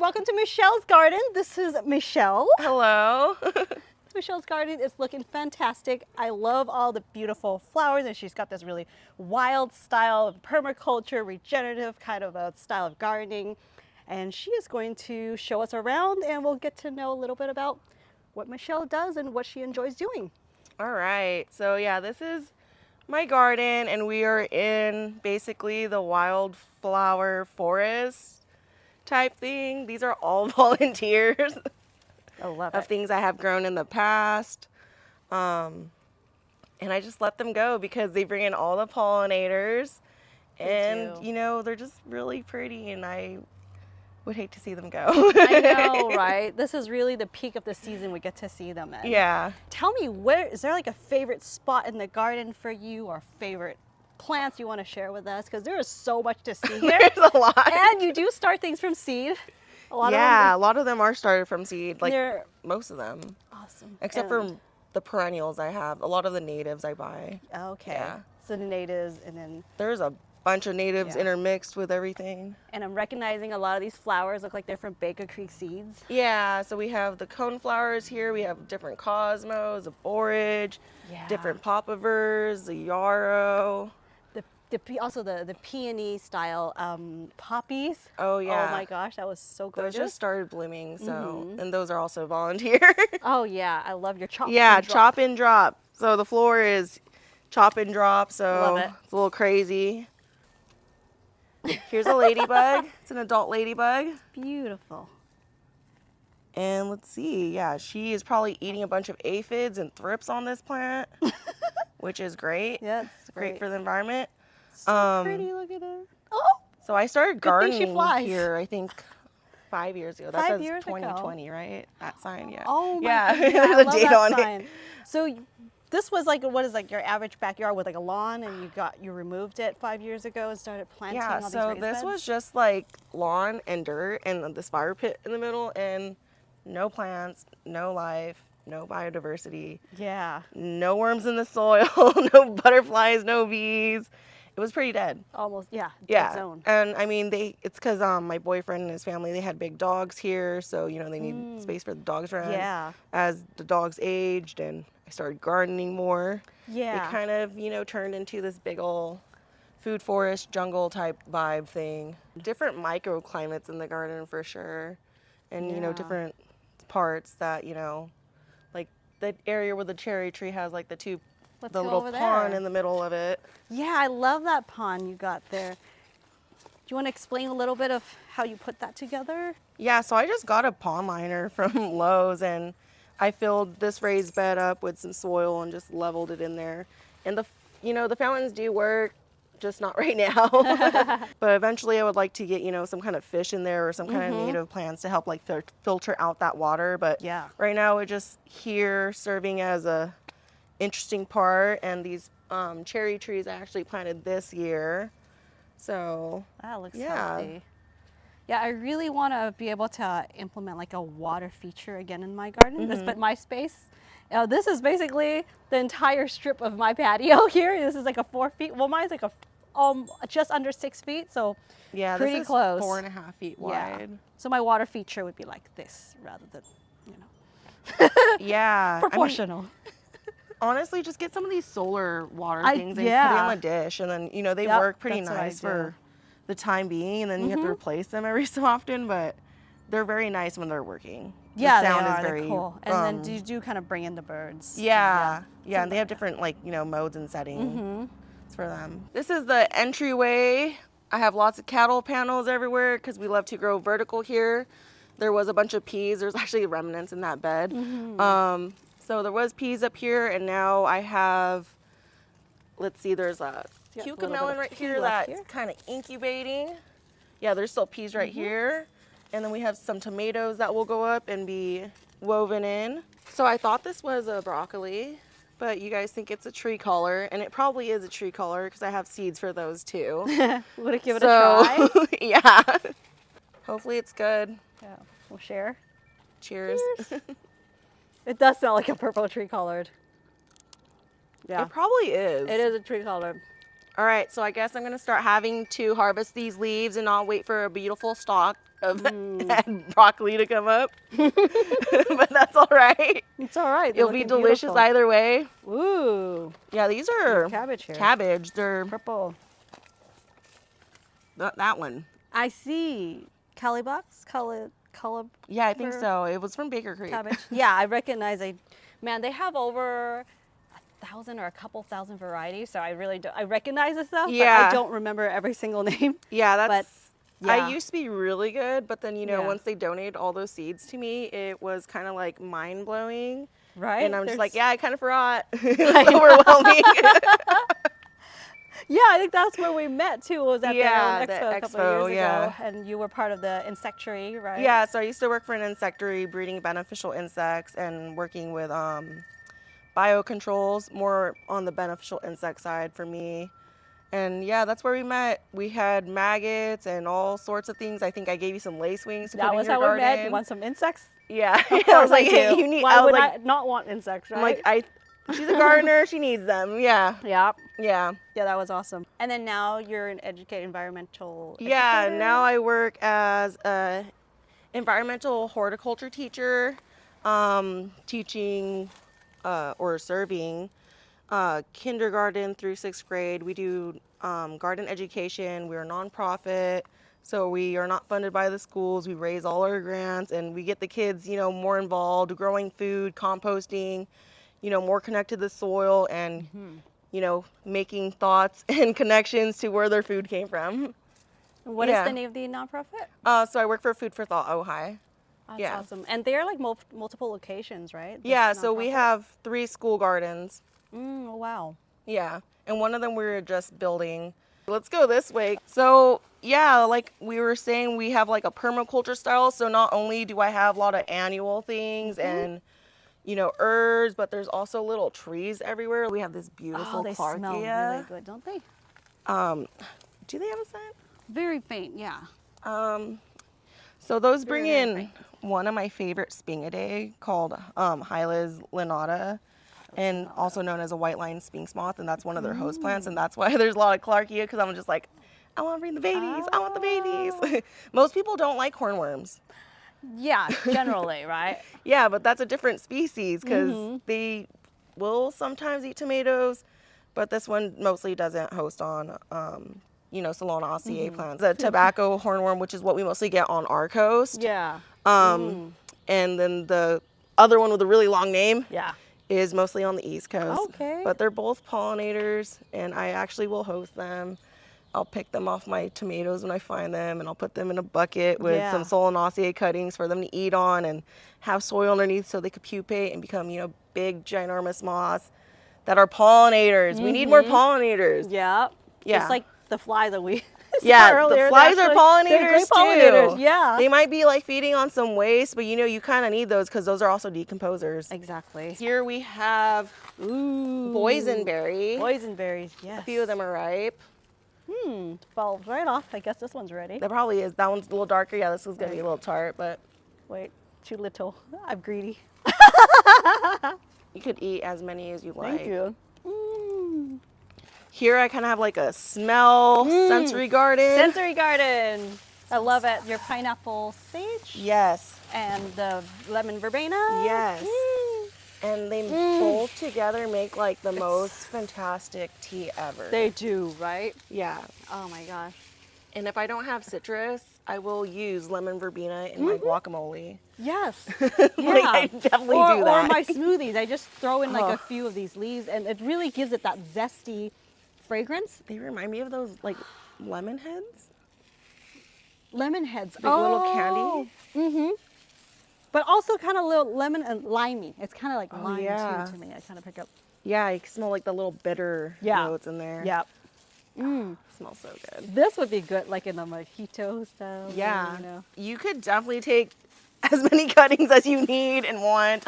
welcome to Michelle's garden. This is Michelle. Hello. Michelle's garden is looking fantastic. I love all the beautiful flowers, and she's got this really wild style of permaculture, regenerative kind of a style of gardening. And she is going to show us around, and we'll get to know a little bit about what Michelle does and what she enjoys doing. All right. So yeah, this is my garden, and we are in basically the wildflower forest type thing. These are all volunteers. I love Of it. things I have grown in the past. And I just let them go because they bring in all the pollinators. And, do. you know, they're just really pretty, and I would hate to see them go. I know, right? This is really the peak of the season we get to see them in. Yeah. Tell me, where is there like a favorite spot in the garden for you, or favorite plants you want to share with us? Because there is so much to see here. There's a lot. And you do start things from seed. A lot Yeah, of a lot of them are started from seed, like they're most of them. awesome. Except for the perennials I have. A lot of the natives I buy. Okay. Yeah. So the natives, and then There's a bunch of natives intermixed with everything. and I'm recognizing a lot of these flowers look like they're from Baker Creek seeds. Yeah, so we have the coneflowers here. We have different cosmos, the borage, Yeah. different popivers, the yarrow. Also the peony style poppies. Oh yeah. Oh my gosh, that was so Those gorgeous. just started blooming, so and those are also volunteer. Oh yeah, I love your chop. Yeah, and drop. chop and drop. So the floor is chop and drop, so Love it. it's a little crazy. Here's a ladybug. It's an adult ladybug. Beautiful. And let's see, yeah, she is probably eating a bunch of aphids and thrips on this plant, which is great. Yeah, it's Great for the environment. So pretty, look at her. Oh, So I started Good thing she gardening flies. here, I think, 5 years ago. That 5 says years ago. 2020, right? That sign, yeah. oh my yeah. goodness, There's I a love date that on sign. it. So this was like, what is like your average backyard with like a lawn, and you removed it 5 years ago and started planting Yeah, all these so raised this beds? was just like lawn and dirt and this fire pit in the middle, and no plants, no life, no biodiversity, Yeah, no worms in the soil, no butterflies, no bees. It was pretty dead. almost, yeah, dead Yeah, zone. and I mean, it's because my boyfriend and his family, they had big dogs here, so you know they need space for the dogs to run. Yeah. As the dogs aged and I started gardening more, Yeah. it kind of turned into this big old food forest jungle type vibe thing. Different microclimates in the garden for sure, and Yeah. different parts that like the area where the cherry tree has like Let's the go little over pond there. in the middle of it. Yeah, I love that pond you got there. Do you want to explain a little bit of how you put that together? Yeah, so I just got a pond liner from Lowe's, and I filled this raised bed up with some soil and just leveled it in there. And the fountains do work, just not right now. But eventually I would like to get, some kind of fish in there or some kind of native plants to help like filter out that water. But Yeah. right now we're just here serving as a interesting part. And these cherry trees I actually planted this year. So That looks Yeah. healthy. Yeah, I really want to be able to implement like a water feature again in my garden, but my space. This is basically the entire strip of my patio here. This is like a 4 feet. Well, mine's like a just under 6 feet, so yeah, pretty this is close. 4.5 feet Yeah. wide. So my water feature would be like this rather than, Yeah. proportional. Honestly, just get some of these solar water I- things and put it yeah. on a dish, and then they Yep, work pretty that's what I nice do. for the time being, and then you have to replace them every so often, but they're very nice when they're working. Yeah, the sound they are. is very They're cool. And then do you do kind of bring in the birds? yeah, and they have different modes and settings for them. This is the entryway. I have lots of cattle panels everywhere because we love to grow vertical here. There was a bunch of peas. There's actually remnants in that bed. So there was peas up here, and now I have, let's see, there's a Yeah, a little cucumber bit of right pea here left that's here. kind of incubating. Yeah, there's still peas right here. And then we have some tomatoes that will go up and be woven in. So I thought this was a broccoli, but you guys think it's a tree collar, and it probably is a tree collar because I have seeds for those too. Want to give it a try? Yeah. Hopefully it's good. Yeah, we'll share. Cheers. It does smell like a purple tree colored. Yeah, It probably is. it is a tree colored. All right, so I guess I'm gonna start having to harvest these leaves and not wait for a beautiful stalk of broccoli to come up. But that's all right. It's all right. It'll be delicious either way. Ooh. Yeah, these are cabbage here. cabbage. They're Purple. that one. I see. Calibox? Yeah, I think so. It was from Baker Creek. Cabbage. Yeah, I recognize. Man, they have over 1,000 or a couple thousand varieties, so I really do. I recognize this stuff, but I don't remember every single name. Yeah, that's. But, yeah. I used to be really good, but then once they donated all those seeds to me, it was kind of like mind blowing. Right. And I'm just like, yeah, I kind of forgot. It's overwhelming. Yeah, I think that's where we met too. Was at the expo a couple of years ago, and you were part of the insectary, right? Yeah, so I used to work for an insectary, breeding beneficial insects and working with biocontrols, more on the beneficial insect side for me. And yeah, that's where we met. We had maggots and all sorts of things. I think I gave you some lacewings to put in your garden. That was how we met. You want some insects? Yeah. Of course I do. Hey, you need. Why would I not want insects, right? I'm like, she's a gardener. She needs them. Yeah. Yeah. Yeah. Yeah, that was awesome. And then now you're an environmental Yeah, educator? now I work as a environmental horticulture teacher, teaching or serving kindergarten through 6th grade. We do garden education. We're a nonprofit, so we are not funded by the schools. We raise all our grants, and we get the kids, more involved, growing food, composting, more connected to the soil, and making thoughts and connections to where their food came from. What is the name of the nonprofit? So I work for Food for Thought Ojai. That's awesome. And they're like multiple locations, right? Yeah, so we have 3 school gardens. Oh, wow. Yeah, and one of them we were just building. Let's go this way. So yeah, like we were saying, we have like a permaculture style. So not only do I have a lot of annual things and herbs, but there's also little trees everywhere. We have this beautiful they Clarkia. smell really good, don't they? Do they have a scent? Very faint, yeah. So those bring Very in faint. one of my favorite Spingidae called Hylas lanata, and also known as a white line sphinx moth, and that's one of their host plants, and that's why there's a lot of Clarkia, because I'm just like, I want to bring the babies. I want the babies. Most people don't like hornworms. Yeah, generally, right? Yeah, but that's a different species because they will sometimes eat tomatoes, but this one mostly doesn't host on, Solanaceae plants. The tobacco hornworm, which is what we mostly get on our coast. Yeah. And then the other one with a really long name is mostly on the East Coast. Okay. But they're both pollinators, and I actually will host them. I'll pick them off my tomatoes when I find them, and I'll put them in a bucket with some Solanaceae cuttings for them to eat on, and have soil underneath so they could pupate and become, big, ginormous moths that are pollinators. We need more pollinators. Yeah. Yeah. Just like the fly that we Yeah, earlier. the flies are pollinators They're great too. pollinators, yeah. They might be like feeding on some waste, but you kind of need those because those are also decomposers. Exactly. Here we have boysenberry. Boysenberries, yes. A few of them are ripe. Falls right off. I guess this one's ready. There probably is. That one's a little darker. Yeah, this one's gonna be a little tart, but Wait, too little. I'm greedy. you could eat as many as you like. Thank you. Here I kind of have like a smell sensory garden. Sensory garden. I love it. Your pineapple sage Yes. and the lemon verbena. Yes. And they both together make like the most fantastic tea ever. They do, right? Yeah. Oh my gosh. And if I don't have citrus, I will use lemon verbena in my guacamole. Yes. Like, I definitely do that. Or my smoothies. I just throw in like a few of these leaves, and it really gives it that zesty fragrance. They remind me of those like lemon heads. Lemon heads. Big little candy. But also kind of little lemon and limey. It's kind of like lime yeah. too to me. I kind of pick up. Yeah, I can smell like the little bitter notes in there. Yeah. Smells so good. This would be good, like in a mojito style. Yeah. You know. You could definitely take as many cuttings as you need and want.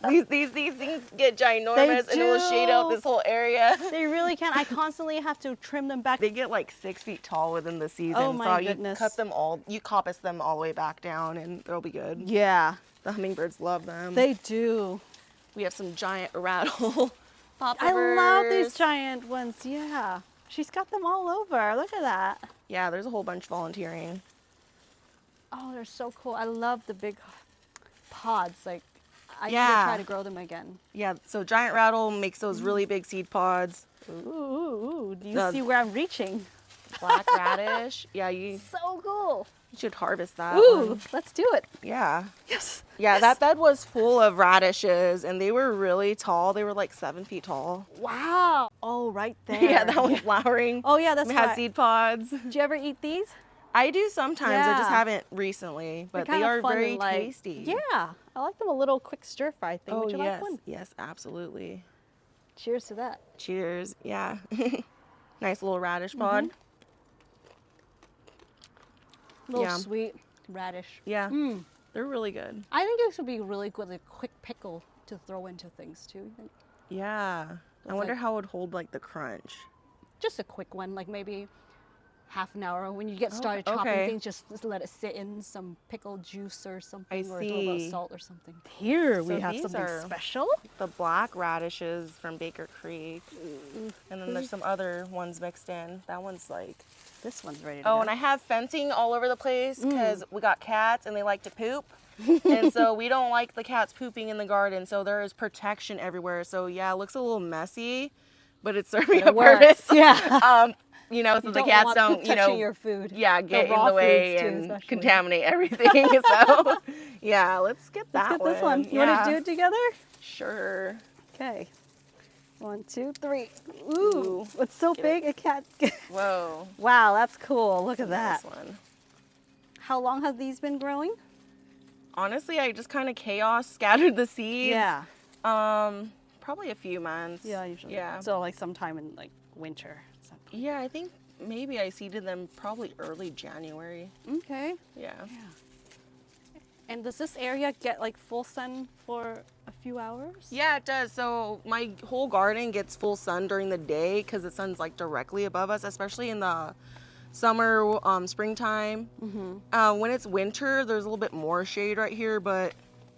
these things get ginormous and it will shade out this whole area. They really can. I constantly have to trim them back. They get like 6 feet tall within the season. Oh my so goodness. You cut them all, you coppice them all the way back down and they'll be good. Yeah. The hummingbirds love them. They do. We have some giant rattle I love these giant ones. Yeah. She's got them all over. Look at that. Yeah, there's a whole bunch volunteering. Oh, they're so cool. I love the big pods. Like, I need to Yeah. try to grow them again. Yeah, so giant rattle makes those really big seed pods. Ooh, do you The- see where I'm reaching? Black radish. Yeah, you So cool. should harvest that. Ooh, one. let's do it. Yeah. Yes. Yeah, that bed was full of radishes, and they were really tall. They were like 7 feet tall. Wow. Oh, right there. Yeah, that one's flowering. Oh, yeah, that's It has right. seed pods. Do you ever eat these? I do sometimes. I just Yeah. haven't recently, but They're they kinda are fun very and, like, tasty. Yeah. I like them a little quick stir fry thing. Oh, Would you yes. like one? Yes, absolutely. Cheers to that. Cheers. Yeah. Nice little radish pod. Little Yeah. sweet radish. Yeah. Mm. They're really good. I think this would be really good, like quick pickle to throw into things too. You think? Yeah. I wonder like- how it would hold like the crunch. Just a quick one, like maybe half an hour. When you get started chopping okay. things, just let it sit in some pickle juice or something, or a little bit see. of salt or something. Here So we have these something are- special. The black radishes from Baker Creek. And then there's some other ones mixed in. That one's like... This one's ready to Oh, go. and I have fencing all over the place because we got cats and they like to poop. And so we don't like the cats pooping in the garden. So there is protection everywhere. So yeah, it looks a little messy, but it's serving a works, purpose. yeah. You know, so You the don't cats want don't, poop you know, touching your food. yeah, get in raw the way foods too, and especially. contaminate everything. So yeah, let's get that Let's get this one. You Yeah. want to do it together? Sure. Okay. 1, 2, 3. Ooh, Ooh. it's so big it can't. Whoa. Wow, that's cool. Look at that. This one. How long have these been growing? Honestly, I just kind of chaos scattered the seeds. Yeah. Probably a few months. Yeah, usually. Yeah. So like sometime in like winter. Something. Yeah, I think maybe I seeded them probably early January. Okay. Yeah. And does this area get like full sun for a few hours? Yeah, it does. So my whole garden gets full sun during the day because the sun's like directly above us, especially in the summer, springtime. When it's winter, there's a little bit more shade right here, but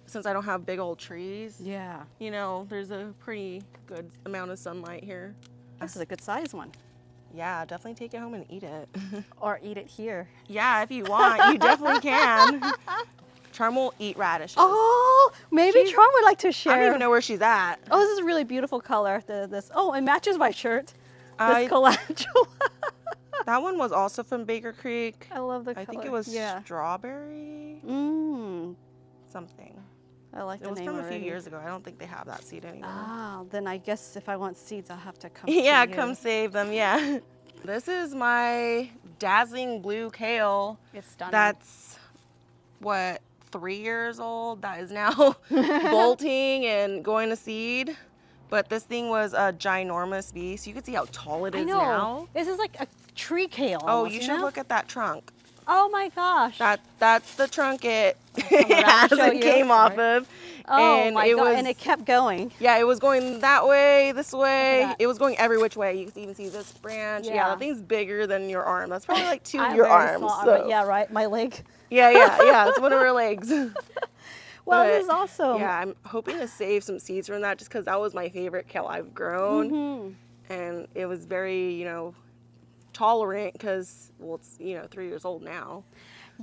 since I don't have big old trees, Yeah. you know, there's a pretty good amount of sunlight here. This is a good size one. Yeah, definitely take it home and eat it. Or eat it here. Yeah, if you want, you definitely can. Charm will eat radishes. Oh, maybe She's- Tron would like to share. I don't even know where she's at. Oh, this is a really beautiful color. This. Oh, it matches my shirt. I- This calendula. That one was also from Baker Creek. I love the color. I think it was Yeah. strawberry Mmm. something. I like It the was name from a already. few years ago. I don't think they have that seed anymore. Ah, then I guess if I want seeds, I'll have to come. Yeah, to you. come save them. Yeah. This is my dazzling blue kale. It's stunning. That's what, 3 years old. That is now bolting and going to seed. But this thing was a ginormous beast. You can see how tall it I is know. now. This is like a tree kale. Oh, almost, you should know? look at that trunk. Oh my gosh. That's the trunk it, around, show it you. came off Sorry. of. Oh and my it god! was, And it kept going. yeah, it was going that way, this way. that. It was going every which way. You can even see this branch. Yeah, Yeah. that thing's bigger than your arm. That's probably like 2 of I'm your very arms. small arm, so- but yeah, right. My leg. yeah. It's one of her legs. Well, But, this is awesome. Yeah, I'm hoping to save some seeds from that just because that was my favorite kale I've grown. Mm-hmm. And it was very, you know, tolerant because, well, it's, 3 years old now.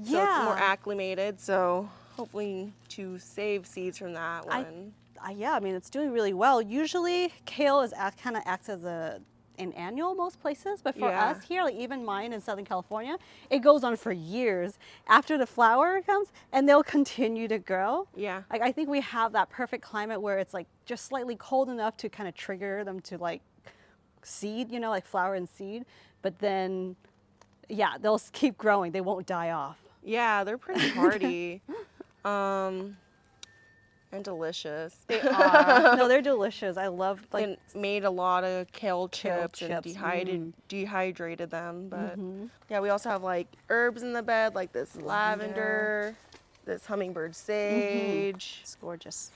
So it's more acclimated. So hopefully to save seeds from that one. Yeah, I mean, it's doing really well. Usually, kale is kind of acts as an annual most places, but for Yeah. us here, like even mine in Southern California, it goes on for years after the flower comes, and they'll continue to grow. Yeah. Like I think we have that perfect climate where it's like just slightly cold enough to kind of trigger them to like seed, like flower and seed, but then, yeah, they'll keep growing. They won't die off. Yeah, they're pretty hardy. And delicious. They are. No, they're delicious. I love like. And made a lot of kale Kale chips and chips, dehydrated them. But yeah, we also have like herbs in the bed, like this lavender, this hummingbird sage. It's gorgeous.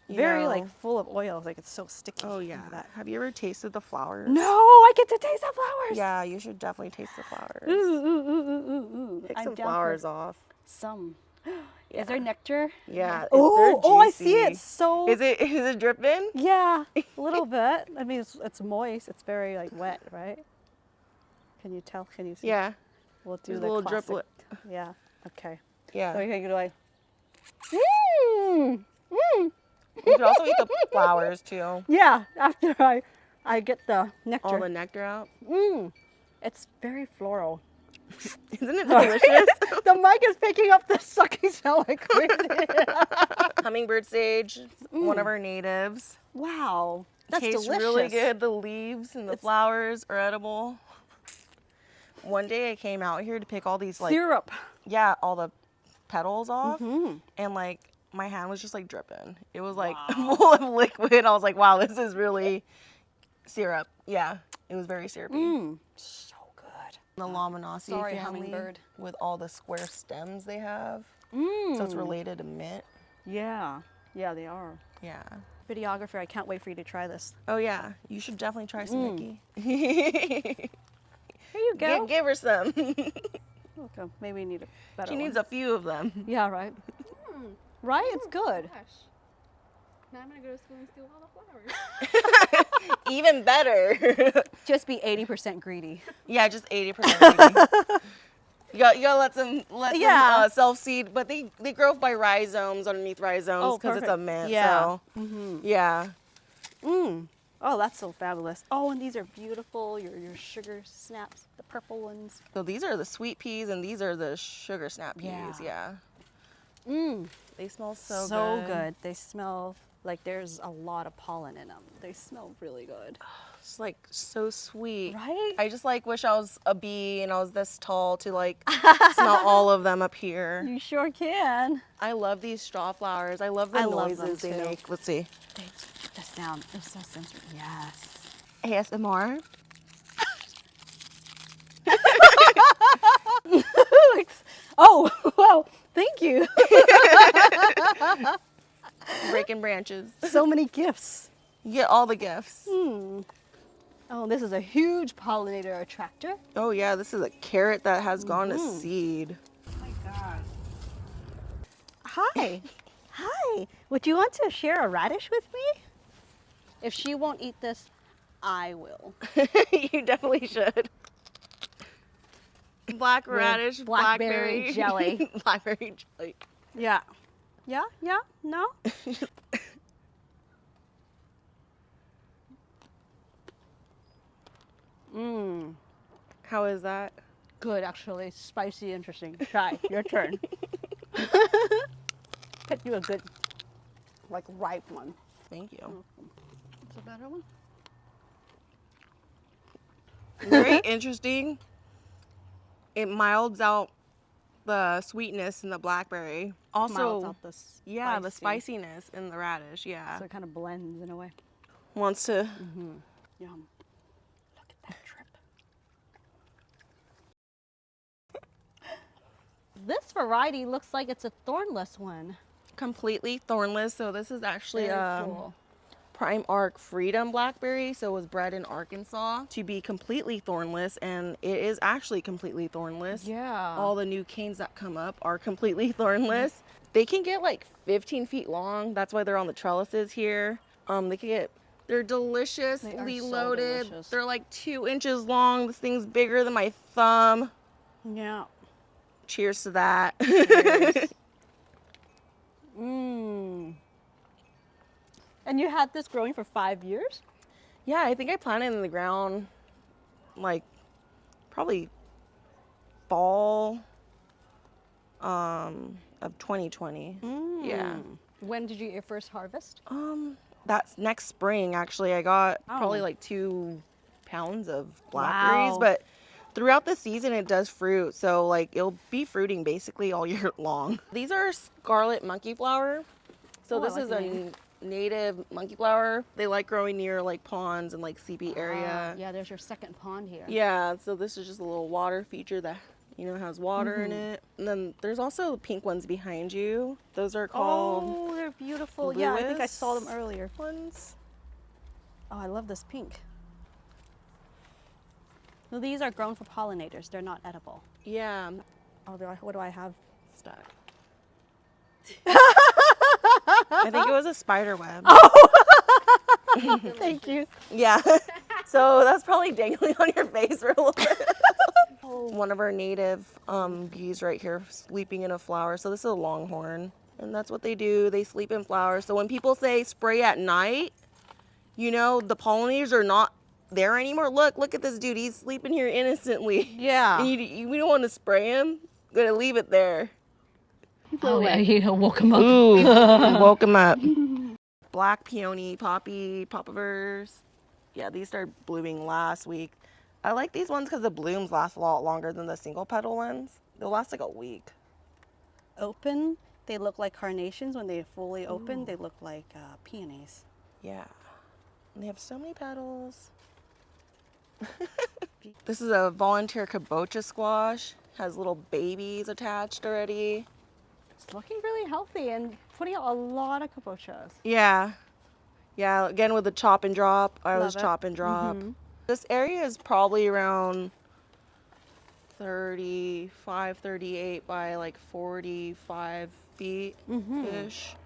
You Very know. like full of oil. Like it's so sticky. Oh Look yeah. at that. Have you ever tasted the flowers? No, I get to taste the flowers. Yeah, you should definitely taste the flowers. Ooh, ooh, ooh, ooh, ooh. Pick I'm some down for flowers off. Some. Yeah. Is there nectar? Yeah. Oh, I see it. So. Is it dripping? Yeah, a little bit. I mean, it's moist. It's very like wet, right? Can you tell? Can you see? Yeah. We'll do There's the a little classic. driplet. Yeah. Okay. Yeah. So you're gonna go like. You could also eat the flowers too. Yeah. After I get the nectar. All the nectar out. It's very floral. Isn't it delicious? The mic is picking up the sucking sound like crazy. Hummingbird sage, one of our natives. Wow. That's Tastes delicious. really good. The leaves and the flowers are edible. One day I came out here to pick all these like syrup. Yeah, all the petals off, and like my hand was just like dripping. It was like full of liquid. I was like, wow, this is really syrup. Yeah, it was very syrupy. So good. The Laminaceae Sorry, family hummingbird. with all the square stems they have. So it's related to mint. Yeah. Yeah, they are. Yeah. Videographer, I can't wait for you to try this. Oh yeah, you should definitely try some, Nikki. Here you go. Give her some. Okay, maybe we need a better She one. needs a few of them. Yeah, right? Right? It's good. Gosh. Now I'm gonna go to school and steal all the flowers. Even better. Just be 80% greedy. Yeah, just 80%. You gotta let them self-seed, but they grow by rhizomes underneath rhizomes because it's a mint. Yeah. So, yeah. Oh, that's so fabulous. Oh, and these are beautiful. Your sugar snaps, the purple ones. So these are the sweet peas, and these are the sugar snap peas. Yeah. They smell so good. They smell like there's a lot of pollen in them. They smell really good. It's like so sweet. Right? I just like wish I was a bee and I was this tall to like smell all of them up here. You sure can. I love these straw flowers. I love the noises they too. make. Let's see. The sound is so sensory. Yes. ASMR. Oh, well, thank you. Breaking branches. So many gifts. You get all the gifts. Oh, this is a huge pollinator attractor. Oh yeah, this is a carrot that has gone to seed. Oh my god. Hi. Hi. Would you want to share a radish with me? If she won't eat this, I will. You definitely should. Black radish, blackberry jelly. Blackberry jelly. Yeah. Yeah? Yeah? No? How is that? Good, actually. Spicy, interesting. Try. Your turn. Pick you a good, like, ripe one. Thank you. It's a better one. Very interesting. It milds out the sweetness in the blackberry. Also, Milds out the yeah, the spicy. spiciness in the radish. Yeah, So it kind of blends in a way. wants to. Yum. Look at that trip. This variety looks like it's a thornless one. Completely thornless. So this is actually Very cool. Prime Arc Freedom Blackberry. So it was bred in Arkansas to be completely thornless, and it is actually completely thornless. Yeah. All the new canes that come up are completely thornless. They can get like 15 feet long. That's why they're on the trellises here. They're deliciously so loaded. delicious. They're like 2 inches long. This thing's bigger than my thumb. Yeah. Cheers to that. And you had this growing for 5 years? Yeah, I think I planted it in the ground like probably fall of 2020. Yeah. When did you get your first harvest? That's next spring actually. I got probably Oh. like 2 pounds of blackberries, Wow. but throughout the season it does fruit, so like it'll be fruiting basically all year long. These are scarlet monkey flower. So Oh, I this like is the a name. native monkey flower. They like growing near like ponds and like seepy area. Yeah, there's your second pond here. Yeah, so this is just a little water feature that, has water in it. And then there's also pink ones behind you. Those are called Oh, they're beautiful. Yeah, I think I saw them Lewis earlier. ones. Oh, I love this pink. So these are grown for pollinators. They're not edible. Yeah, Oh, what do I have? stuck. I think it was a spider web. Thank you. Yeah. So that's probably dangling on your face for a little bit. one of our native bees right here sleeping in a flower. So this is a longhorn, and that's what they do. They sleep in flowers. So when people say spray at night, you know, the pollinators are not there anymore. Look at this dude. He's sleeping here innocently. Yeah. And we don't want to spray him. We're gonna leave it there. Oh, yeah, you woke him up. Ooh, woke him up. Black peony, poppy, poppivers. Yeah, these started blooming last week. I like these ones because the blooms last a lot longer than the single petal ones. They'll last like a week. Open, they look like carnations. When they fully open, they look like peonies. Yeah. And they have so many petals. This is a volunteer kabocha squash. Has little babies attached already. It's looking really healthy and putting out a lot of kabochas. Yeah. Yeah, again with the chop and drop. I always Love it. chop and drop. This area is probably around 35, 38 by like 45 feet-ish.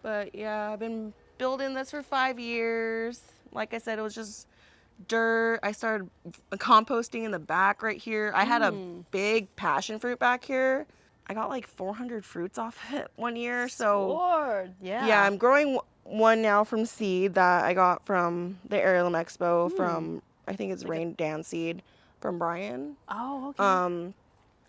But yeah, I've been building this for 5 years. Like I said, it was just dirt. I started composting in the back right here. I had a big passion fruit back here. I got like 400 fruits off of it one year. So Lord, yeah. yeah, I'm growing one now from seed that I got from the Heirloom Expo from, I think it's Rain Dance seed from Brian. Oh, okay.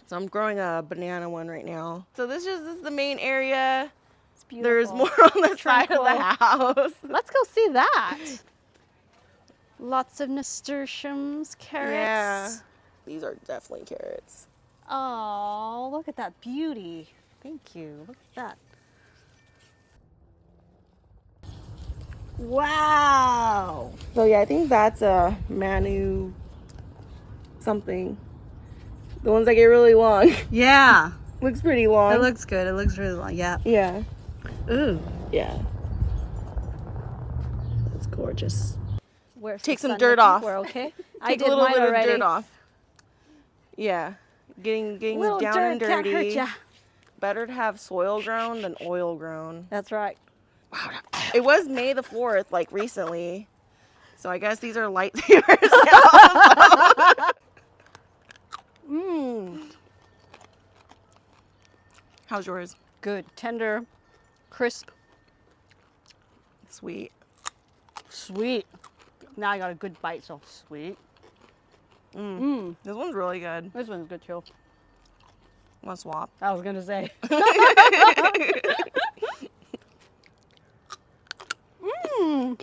So I'm growing a banana one right now. So this is the main area. It's beautiful. There's more on the side of the house. Let's go see that. Lots of nasturtiums, carrots. Yeah. These are definitely carrots. Oh, look at that beauty. Thank you. Look at that. Wow. So yeah, I think that's a Manu something. The ones that get really long. Yeah. Looks pretty long. It looks good. It looks really long. Yeah. Yeah. Ooh. Yeah. That's gorgeous. Where's Take the some sun, dirt Nikki? off. We're okay. I Take did a little mine bit already. of dirt off. Yeah. Getting Little down dirt and can't dirty. hurt ya. Better to have soil grown than oil grown. That's right. It was May the 4th, like recently. So I guess these are lightsabers now. How's yours? Good. Tender, crisp, Sweet. sweet. Now I got a good bite, so sweet. This one's really good. This one's good too. Want to swap? I was gonna say.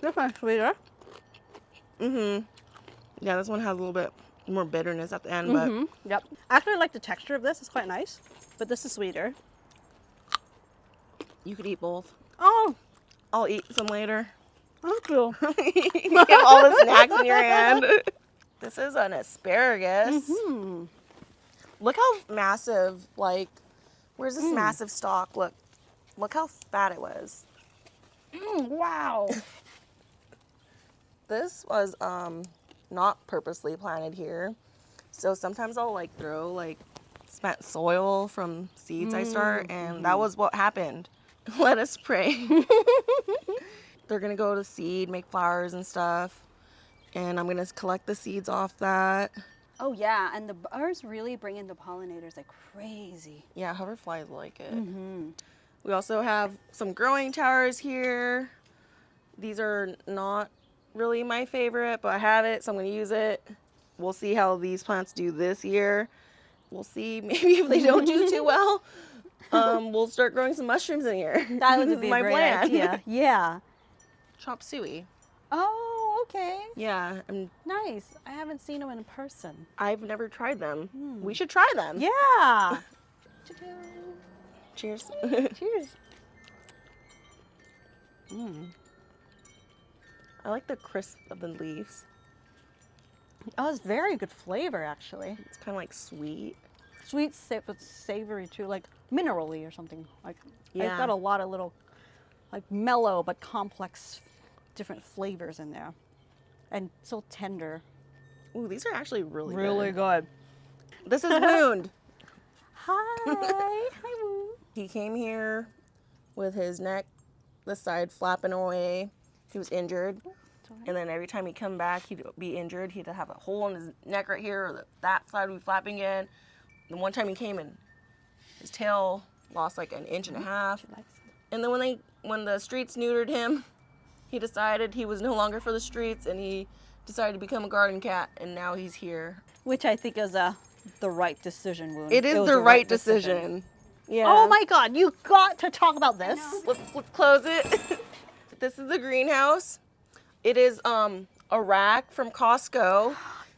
This one's sweeter. Yeah, this one has a little bit more bitterness at the end, but Yep. Actually, I like the texture of this. It's quite nice, but this is sweeter. you could eat both. Oh, I'll eat some later. thank you. You have all the snacks in your hand. This is an asparagus. Look how massive, like, where's this massive stalk? Look how fat it was. Wow. This was not purposely planted here. So sometimes I'll like throw like spent soil from seeds I start, and that was what happened. Let us pray. They're gonna go to seed, make flowers and stuff. And I'm gonna collect the seeds off that. Oh yeah, and the birds really bring in the pollinators like crazy. Yeah, hoverflies like it. We also have some growing towers here. These are not really my favorite, but I have it, so I'm gonna use it. We'll see how these plants do this year. We'll see, maybe if they don't do too well, we'll start growing some mushrooms in here. That would This be is a my great plan. idea. Yeah. Chop suey. Oh, okay. Yeah, Nice. I haven't seen them in person. I've never tried them. We should try them. Yeah. Cheers. Cheers. I like the crisp of the leaves. Oh, it's very good flavor actually. It's kind of like sweet. Sweet, but savory too, like minerally or something. Like Yeah. I've got a lot of little, like mellow but complex, different flavors in there, and so tender. Ooh, these are actually really good. This is Wound. Hi. Hi, Woo. He came here with his neck, the side flapping away. He was injured. And then every time he'd come back, he'd be injured. He'd have a hole in his neck right here, or that side would be flapping in. The one time he came in, his tail lost like an inch and a half. And then when the streets neutered him, he decided he was no longer for the streets, and he decided to become a garden cat, and now he's here. Which I think is the right decision, Woon. It is the right decision. Yeah. Oh my God, you got to talk about this. Let's close it. This is the greenhouse. It is a rack from Costco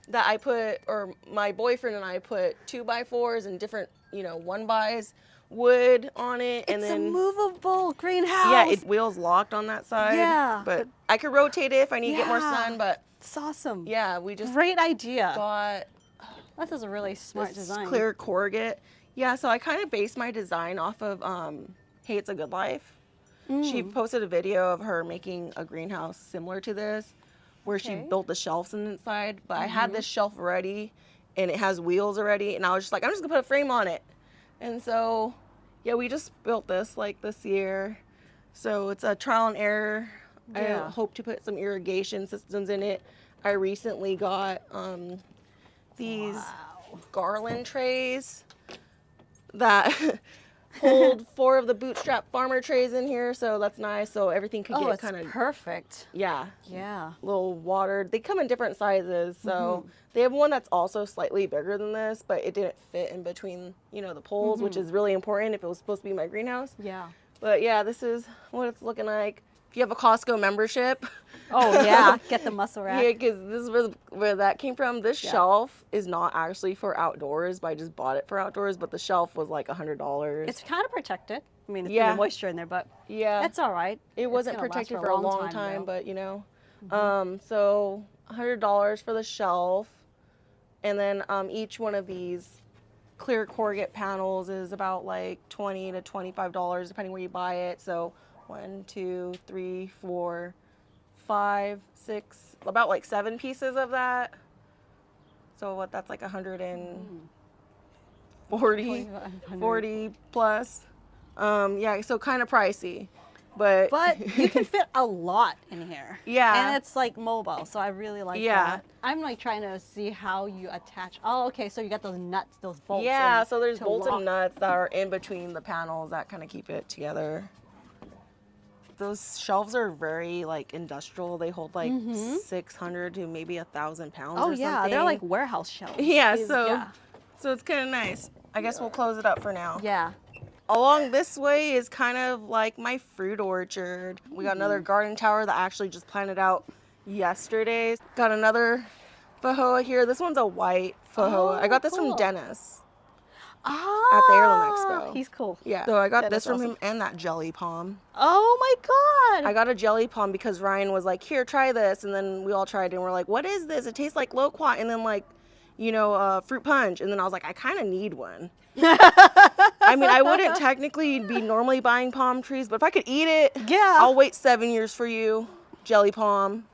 that I put, or my boyfriend and I put 2x4s and different, 1xs wood on it, and It's then a movable greenhouse. yeah, wheels locked on that side. Yeah, but I could rotate it if I need to get more Yeah. sun. But It's awesome. yeah, we just Great idea. got This is a really smart this design. clear corrugate. Yeah, so I kind of based my design off of Hey, It's a Good Life. She posted a video of her making a greenhouse similar to this, where she Okay. built the shelves inside. But I had this shelf ready, and it has wheels already, and I was just like, I'm just gonna put a frame on it. And so, yeah, we just built this like this year. So it's a trial and error. Yeah. I hope to put some irrigation systems in it. I recently got these garland trays that hold 4 of the bootstrap farmer trays in here, so that's nice. So everything could Oh, get it's kind of perfect. yeah, Yeah. little watered. They come in different sizes, so they have one that's also slightly bigger than this, but it didn't fit in between, the poles, which is really important if it was supposed to be my greenhouse. Yeah. But yeah, this is what it's looking like. If you have a Costco membership, Oh yeah. Get the muscle rack. yeah, because this is where that came from. This Yeah. shelf is not actually for outdoors, but I just bought it for outdoors. But the shelf was like $100. It's kind of protected. I mean, it's Yeah. got moisture in there, but Yeah, it's all right. it It's wasn't gonna last protected for a long time, though. but so $100 for the shelf, and then each one of these clear corrugate panels is about like $20 to $25 depending where you buy it. So 1, 2, 3, 4, 5, 6, about like 7 pieces of that. So what? That's like 140, 40 plus. Yeah, so kind of pricey, but But you can fit a lot in here. Yeah. And it's like mobile, so I really like Yeah. that. I'm like trying to see how you attach. Oh, okay, so you got those nuts, those bolts. yeah, in so there's to bolts lock. and nuts that are in between the panels that kind of keep it together. Those shelves are very like industrial. They hold like 600 to maybe 1,000 pounds. Oh or yeah, something. they're like warehouse shelves. yeah. These- So yeah. so it's kind of nice. I guess we'll close it up for now. Yeah. Along this way is kind of like my fruit orchard. We got another garden tower that I actually just planted out yesterday. Got another feijoa here. This one's a white feijoa. I got this cool. from Dennis Oh, at the Heirloom Expo. He's cool. Yeah. So I got That this is from awesome. him and that jelly palm. Oh my God. I got a jelly palm because Ryan was like, here, try this. And then we all tried it and we're like, what is this? It tastes like loquat and then like, fruit punch. And then I was like, I kind of need one. I mean, I wouldn't technically be normally buying palm trees, but if I could eat it, Yeah. I'll wait 7 years for you. Jelly palm.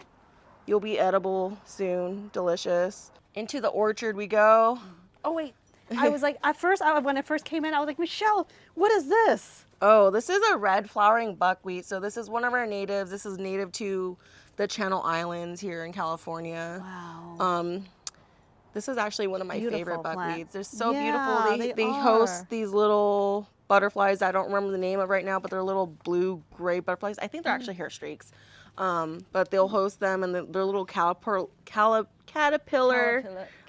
You'll be edible soon. Delicious. Into the orchard we go. Oh wait. I was like, at first, when I first came in, I was like, Michelle, what is this? Oh, this is a red flowering buckwheat. So this is one of our natives. This is native to the Channel Islands here in California. Wow. This is actually one of my Beautiful favorite plant. buckwheats. They're so Yeah, beautiful. they host are. these little butterflies. I don't remember the name of right now, but they're little blue-gray butterflies. I think they're actually hair streaks. But they'll host them, and their little caterpillar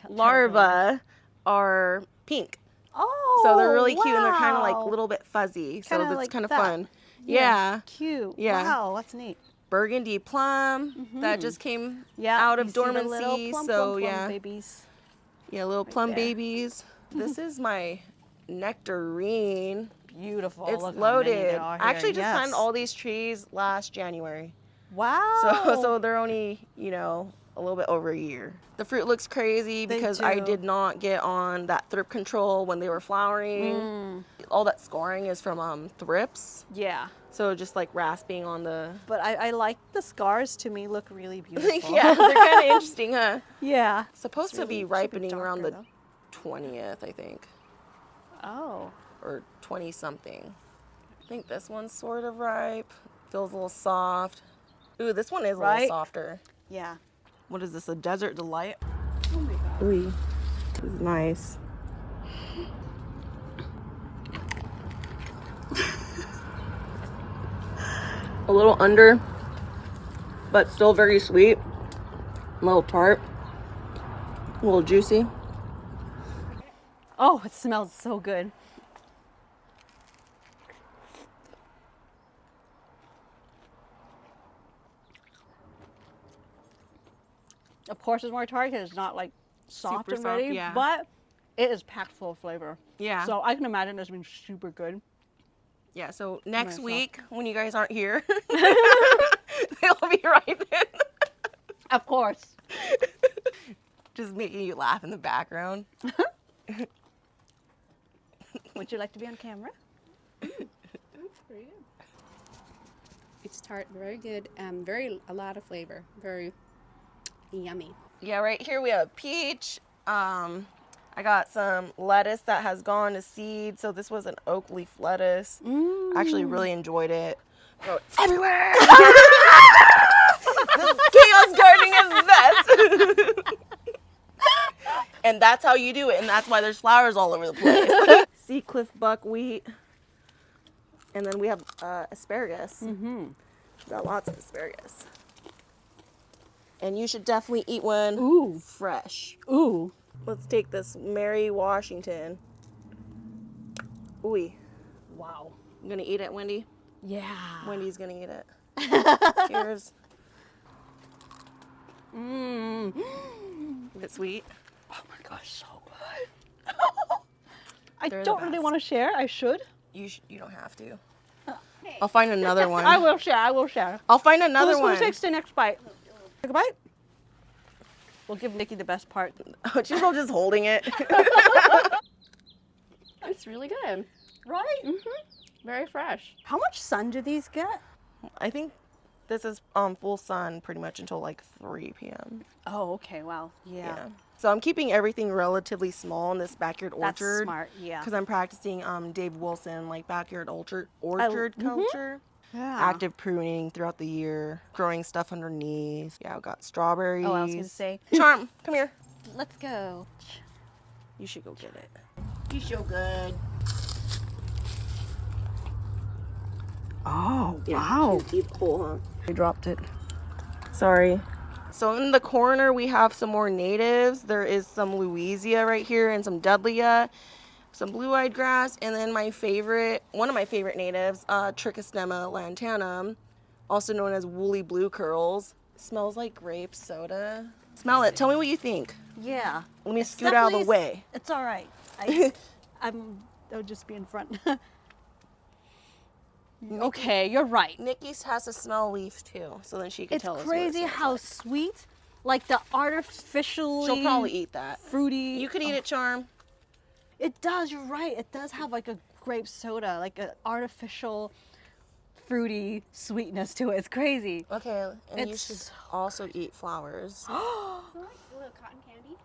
larvae are pink. Oh, So they're really cute, and they're kind of like wow. a little bit fuzzy. So Kinda that's like kind of that. fun. Yeah. Cute. Yeah. Wow, that's neat. Burgundy plum that just came Yeah. out you of see the little dormancy. plum, So plum, yeah. babies. Yeah, little plum there. babies. This is my nectarine. Beautiful. It's Look how many loaded. there are I actually here. just planted Yes. all these trees last January. Wow. So they're only, a little bit over a year. The fruit looks crazy They because I do. did not get on that thrip control when they were flowering. All that scoring is from thrips. Yeah. So just like rasping on the But I like the scars. To me, look really beautiful. yeah, they're kind of interesting, huh? Yeah. Supposed It's to really- be should be ripening around the darker, 20th, I think. Oh. Or 20 something. I think this one's sort of ripe. Feels a little soft. Ooh, this one is a Right? little softer. Yeah. What is this, a desert delight? Oh my god. Ooh, this is nice. A little under, but still very sweet. A little tart, a little juicy. Oh, it smells so good. Of course, it's more tart because it's not like soft Super and soft, ready, yeah. but it is packed full of flavor. Yeah. So I can imagine it's been super good. Yeah, so next Nice week, when you guys aren't here, they'll be ripened. Of course. Just making you laugh in the background. Would you like to be on camera? That's pretty good. It's tart, very good, a lot of flavor, very yummy. Yeah, right here we have peach. I got some lettuce that has gone to seed. So this was an oak leaf lettuce. I actually really enjoyed it. Grow it everywhere. This chaos gardening is best. And that's how you do it. And that's why there's flowers all over the place. Sea cliff buckwheat. And then we have asparagus. Got lots of asparagus. And you should definitely eat one Ooh. fresh. Ooh. Let's take this Mary Washington. Ooh. Wow. You gonna eat it, Wendy? Yeah. Wendy's gonna eat it. Cheers. Mmm. Is it sweet? Oh my gosh, so good. I They're the don't really best. want to share. I should. You don't have to. Hey. I'll find another one. I will share. I will share. I'll find another Who's one. Who takes the next bite? Take a bite? We'll give Nikki the best part. She's all just holding it. It's really good. Right? Very fresh. How much sun do these get? I think this is full sun pretty much until like 3 p.m. Oh, okay. Wow. Yeah. So I'm keeping everything relatively small in this backyard That's orchard. smart. Yeah. Because I'm practicing Dave Wilson, like backyard orchard culture. Yeah. Active pruning throughout the year, growing stuff underneath. Yeah, I've got strawberries. Oh, I was going to say. Charm, come here. Let's go. You should go get it. He's so good. Oh, wow. Deep hole, huh? I dropped it. Sorry. So in the corner, we have some more natives. There is some Louisia right here and some Dudleya, some blue-eyed grass, and then one of my favorite natives, Trichostemma lantanum, also known as woolly Bluecurls. Smells like grape soda. Smell it. Tell me what you think. Yeah. Let me scoot out of the way. It's all right. I'll just be in front. Okay, you're right. Nikki has to smell leaf too, so then she can It's tell us. crazy what it how smells sweet, like the artificially like. She'll probably eat that. fruity. You could eat it, Charm. It does. You're right. It does have like a grape soda, like an artificial fruity sweetness to it. It's crazy. Okay, and you It's should so also eat flowers. Is it like a little cotton candy?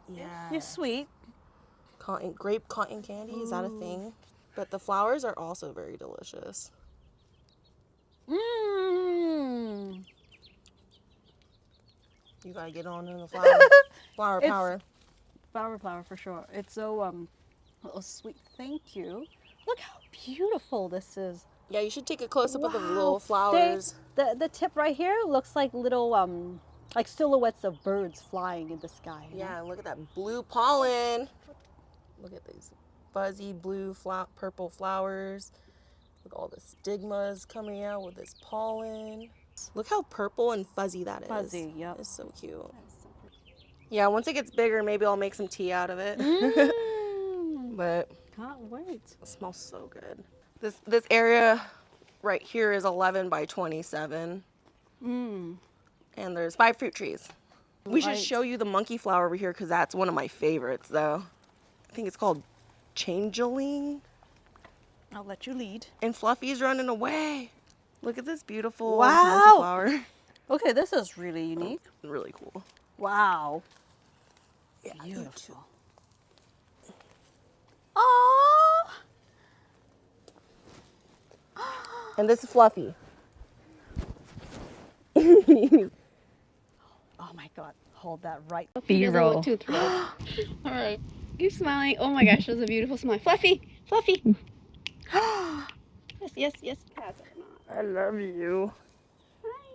Yeah. You're sweet. Grape cotton candy, is that a thing? But the flowers are also very delicious. Mmm. You gotta get on in the flower. Flower It's- power. Flower for sure. It's so sweet. Thank you. Look how beautiful this is. Yeah, you should take a close up of the Wow. little flowers. The tip right here looks like little like silhouettes of birds flying in the sky. you know? Yeah, look at that blue pollen. Look at these fuzzy blue purple flowers. Look at all the stigmas coming out with this pollen. Look how purple and fuzzy that is. Fuzzy, yep. It's so cute. Yeah, once it gets bigger, maybe I'll make some tea out of it. Mm, But can't wait. it smells so good. This area right here is 11 by 27. Mm. And there's 5 fruit trees. We should Right. show you the monkey flower over here because that's one of my favorites though. I think it's called changeling. I'll let you lead. And Fluffy's running away. Look at this beautiful Wow. monkey flower. Okay, this is really unique. Really cool. Wow. Yeah, Beautiful. Oh. And this is Fluffy. God, hold that right. He doesn't B-roll. look too thrilled. All right. Keep smiling. Oh my gosh, that's a beautiful smile. Fluffy, Fluffy. Yes, yes, yes. Pass it or not. I love you.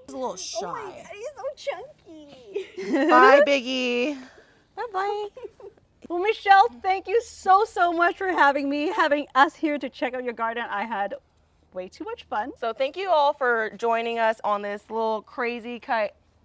He's a little Oh shy. my God, he's so chunky. Bye, Biggie. Bye-bye. Well, Michelle, thank you so much for having us here to check out your garden. I had way too much fun. So thank you all for joining us on this little crazy,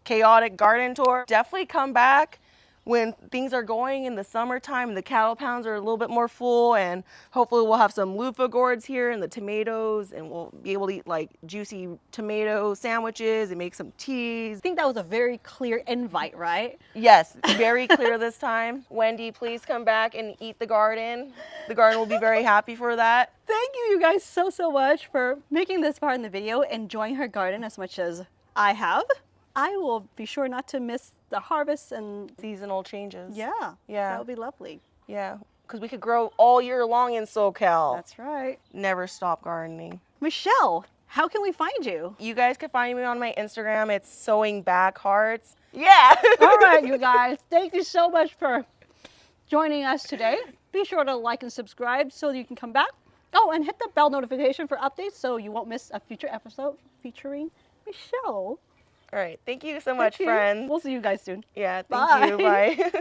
chaotic garden tour. Definitely come back when things are going in the summertime. The cattle pounds are a little bit more full, and hopefully we'll have some loofah gourds here and the tomatoes, and we'll be able to eat like juicy tomato sandwiches and make some teas. I think that was a very clear invite, right? Yes, very clear this time. Wendy, please come back and eat the garden. The garden will be very happy for that. Thank you guys so much for making this part in the video, enjoying her garden as much as I have. I will be sure not to miss the harvest and Seasonal changes. yeah, Yeah. that would be lovely. Yeah, because we could grow all year long in SoCal. That's right. Never stop gardening. Michelle, how can we find you? You guys can find me on my Instagram. It's sewing back hearts. Yeah. All right, you guys, thank you so much for joining us today. Be sure to like and subscribe so you can come back. Oh, and hit the bell notification for updates so you won't miss a future episode featuring Michelle. All right. Thank you so much, Thank you. friends. We'll see you guys soon. Yeah. Bye. Thank you. Bye.